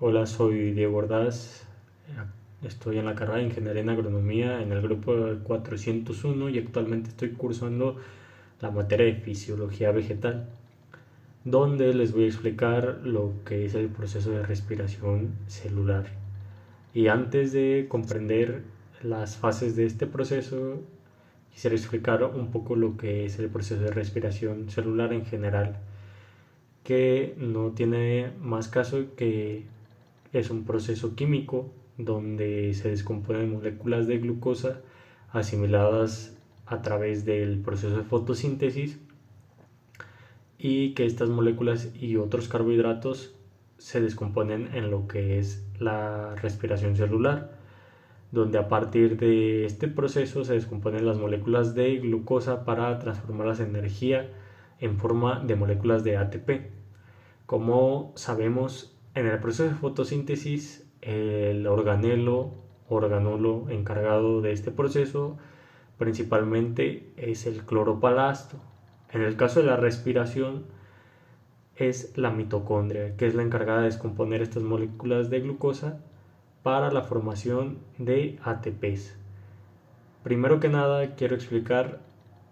Hola, soy Diego Ordaz. Estoy en la carrera de Ingeniería en Agronomía en el grupo 401 y actualmente estoy cursando la materia de Fisiología Vegetal, donde les voy a explicar lo que es el proceso de respiración celular. Y antes de comprender las fases de este proceso, quisiera explicar un poco lo que es el proceso de respiración celular en general, que no tiene más caso que es un proceso químico donde se descomponen moléculas de glucosa asimiladas a través del proceso de fotosíntesis y que estas moléculas y otros carbohidratos se descomponen en lo que es la respiración celular, donde a partir de este proceso se descomponen las moléculas de glucosa para transformarlas en energía en forma de moléculas de ATP. Como sabemos, en el proceso de fotosíntesis, el organolo encargado de este proceso principalmente es el cloropalasto. En el caso de la respiración es la mitocondria, que es la encargada de descomponer estas moléculas de glucosa para la formación de ATPs. Primero que nada, quiero explicar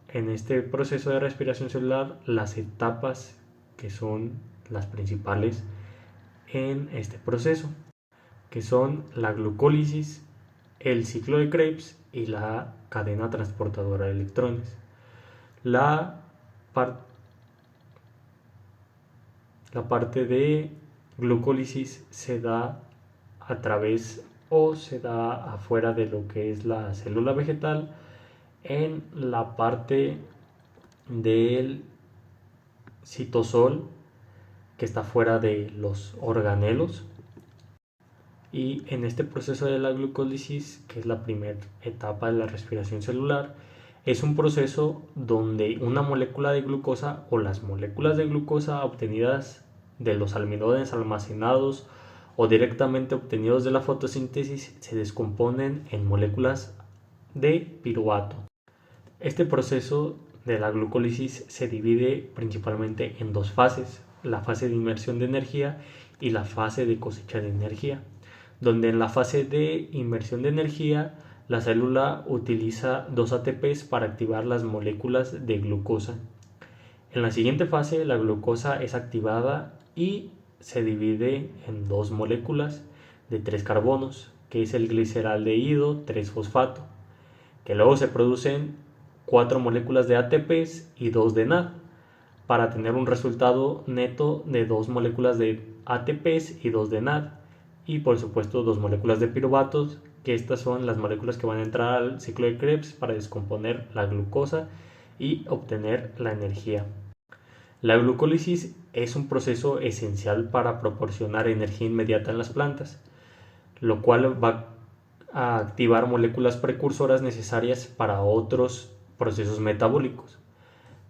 en este proceso de respiración celular las etapas que son las principales en este proceso, que son la glucólisis, el ciclo de Krebs y la cadena transportadora de electrones. La, par la parte de glucólisis se da a través o se da afuera de lo que es la célula vegetal en la parte del citosol que está fuera de los organelos. Y en este proceso de la glucólisis, que es la primera etapa de la respiración celular, es un proceso donde una molécula de glucosa o las moléculas de glucosa obtenidas de los almidones almacenados o directamente obtenidos de la fotosíntesis se descomponen en moléculas de piruvato. Este proceso de la glucólisis se divide principalmente en dos fases, la fase de inmersión de energía y la fase de cosecha de energía, donde en la fase de inmersión de energía la célula utiliza dos ATPs para activar las moléculas de glucosa. En la siguiente fase la glucosa es activada y se divide en dos moléculas de tres carbonos, que es el gliceraldehído 3-fosfato, que luego se producen cuatro moléculas de ATPs y dos de NAD, para tener un resultado neto de dos moléculas de ATPs y dos de NAD, y por supuesto dos moléculas de piruvatos, que estas son las moléculas que van a entrar al ciclo de Krebs para descomponer la glucosa y obtener la energía. La glucólisis es un proceso esencial para proporcionar energía inmediata en las plantas, lo cual va a activar moléculas precursoras necesarias para otros procesos metabólicos,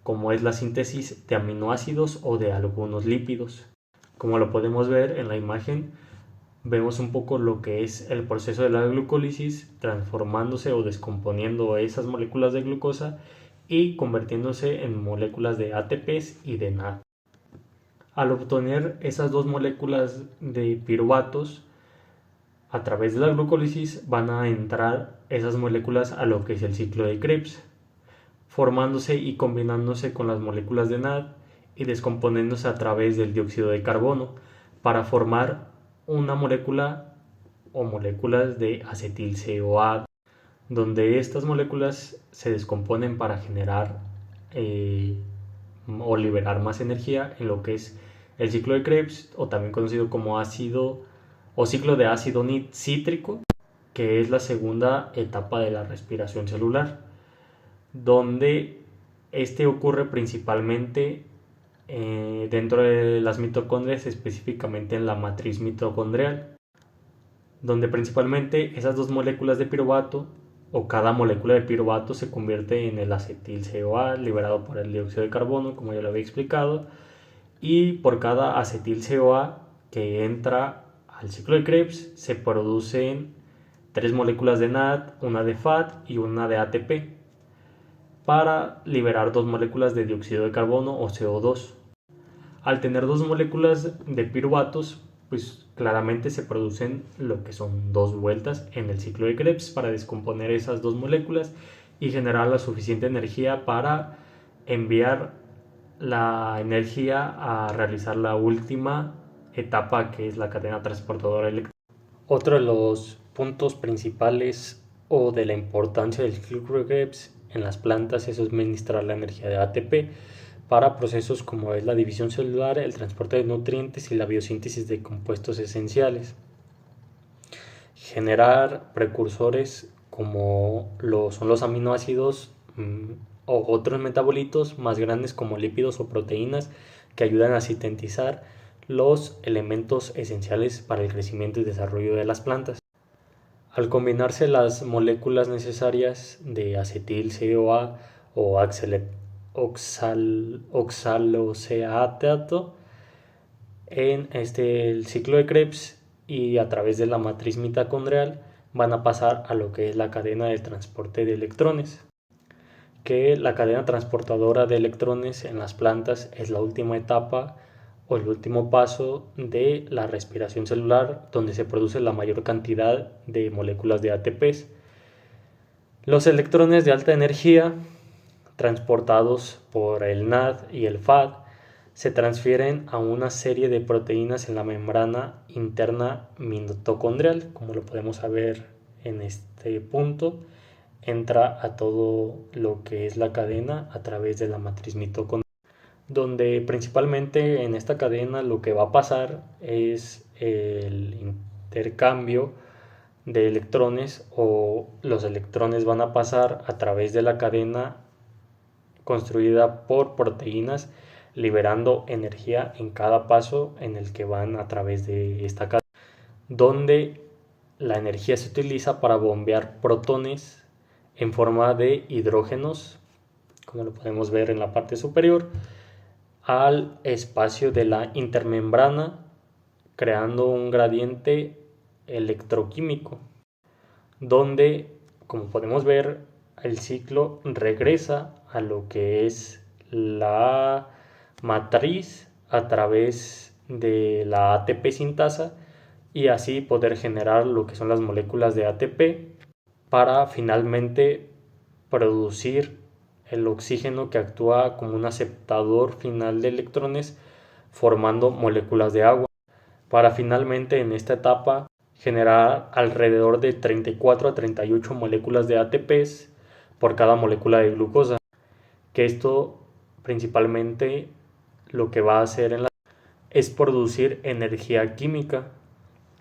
como es la síntesis de aminoácidos o de algunos lípidos. Como lo podemos ver en la imagen, vemos un poco lo que es el proceso de la glucólisis, transformándose o descomponiendo esas moléculas de glucosa y convirtiéndose en moléculas de ATPs y de NAD. Al obtener esas dos moléculas de piruvatos, a través de la glucólisis van a entrar esas moléculas a lo que es el ciclo de Krebs, formándose y combinándose con las moléculas de NAD y descomponiéndose a través del dióxido de carbono para formar una molécula o moléculas de acetil-CoA, donde estas moléculas se descomponen para generar o liberar más energía en lo que es el ciclo de Krebs, o también conocido como ácido o ciclo de ácido cítrico, que es la segunda etapa de la respiración celular, donde este ocurre principalmente dentro de las mitocondrias, específicamente en la matriz mitocondrial, donde principalmente esas dos moléculas de piruvato o cada molécula de piruvato se convierte en el acetil-CoA liberado por el dióxido de carbono, como ya lo había explicado, y por cada acetil-CoA que entra al ciclo de Krebs se producen tres moléculas de NAD, una de FAT y una de ATP, para liberar dos moléculas de dióxido de carbono o CO2. Al tener dos moléculas de piruvatos, pues claramente se producen lo que son dos vueltas en el ciclo de Krebs para descomponer esas dos moléculas y generar la suficiente energía para enviar la energía a realizar la última etapa, que es la cadena transportadora eléctrica. Otro de los puntos principales o de la importancia del ciclo de Krebs en las plantas es suministrar la energía de ATP para procesos como es la división celular, el transporte de nutrientes y la biosíntesis de compuestos esenciales. Generar precursores como son los aminoácidos o otros metabolitos más grandes como lípidos o proteínas que ayudan a sintetizar los elementos esenciales para el crecimiento y desarrollo de las plantas. Al combinarse las moléculas necesarias de acetil-CoA o oxaloceatato en el ciclo de Krebs y a través de la matriz mitocondrial van a pasar a lo que es la cadena de transporte de electrones, que la cadena transportadora de electrones en las plantas es la última etapa o el último paso de la respiración celular, donde se produce la mayor cantidad de moléculas de ATPs. Los electrones de alta energía transportados por el NAD y el FAD se transfieren a una serie de proteínas en la membrana interna mitocondrial, como lo podemos ver en este punto. Entra a todo lo que es la cadena a través de la matriz mitocondrial, donde principalmente en esta cadena lo que va a pasar es el intercambio de electrones, o los electrones van a pasar a través de la cadena construida por proteínas, liberando energía en cada paso en el que van a través de esta cadena, donde la energía se utiliza para bombear protones en forma de hidrógenos, como lo podemos ver en la parte superior, al espacio de la intermembrana, creando un gradiente electroquímico, donde, como podemos ver, el ciclo regresa a lo que es la matriz a través de la ATP sintasa y así poder generar lo que son las moléculas de ATP para finalmente producir el oxígeno, que actúa como un aceptador final de electrones formando moléculas de agua, para finalmente en esta etapa generar alrededor de 34 a 38 moléculas de ATPs por cada molécula de glucosa, que esto principalmente lo que va a hacer es producir energía química,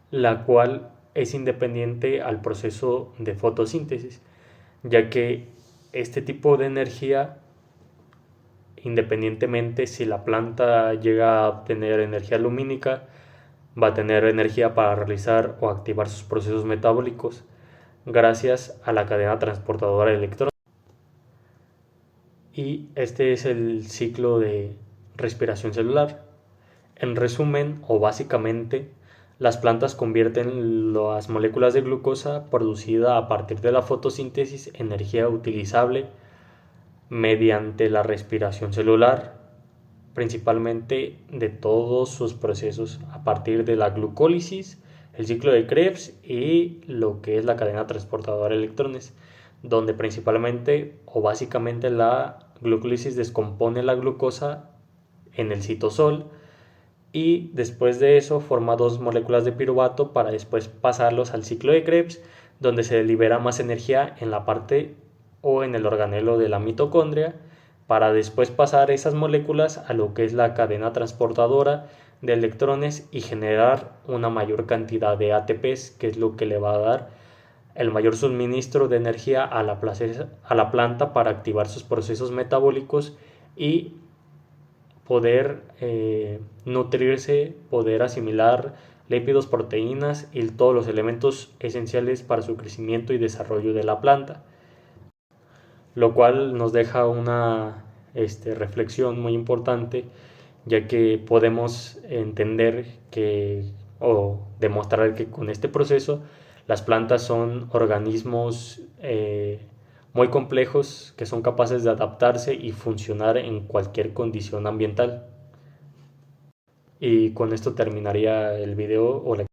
la cual es independiente al proceso de fotosíntesis, ya que este tipo de energía, independientemente si la planta llega a obtener energía lumínica, va a tener energía para realizar o activar sus procesos metabólicos gracias a la cadena transportadora de electrones. Y este es el ciclo de respiración celular. En resumen, o básicamente, las plantas convierten las moléculas de glucosa producida a partir de la fotosíntesis en energía utilizable mediante la respiración celular, principalmente de todos sus procesos a partir de la glucólisis, el ciclo de Krebs y lo que es la cadena transportadora de electrones, donde principalmente o básicamente la glucólisis descompone la glucosa en el citosol y después de eso forma dos moléculas de piruvato para después pasarlos al ciclo de Krebs, donde se libera más energía en la parte o en el organelo de la mitocondria, para después pasar esas moléculas a lo que es la cadena transportadora de electrones y generar una mayor cantidad de ATPs, que es lo que le va a dar el mayor suministro de energía a la planta para activar sus procesos metabólicos y poder nutrirse, poder asimilar lípidos, proteínas y todos los elementos esenciales para su crecimiento y desarrollo de la planta, lo cual nos deja una reflexión muy importante, ya que podemos entender que o demostrar que con este proceso las plantas son organismos muy complejos que son capaces de adaptarse y funcionar en cualquier condición ambiental. Y con esto terminaría el video o la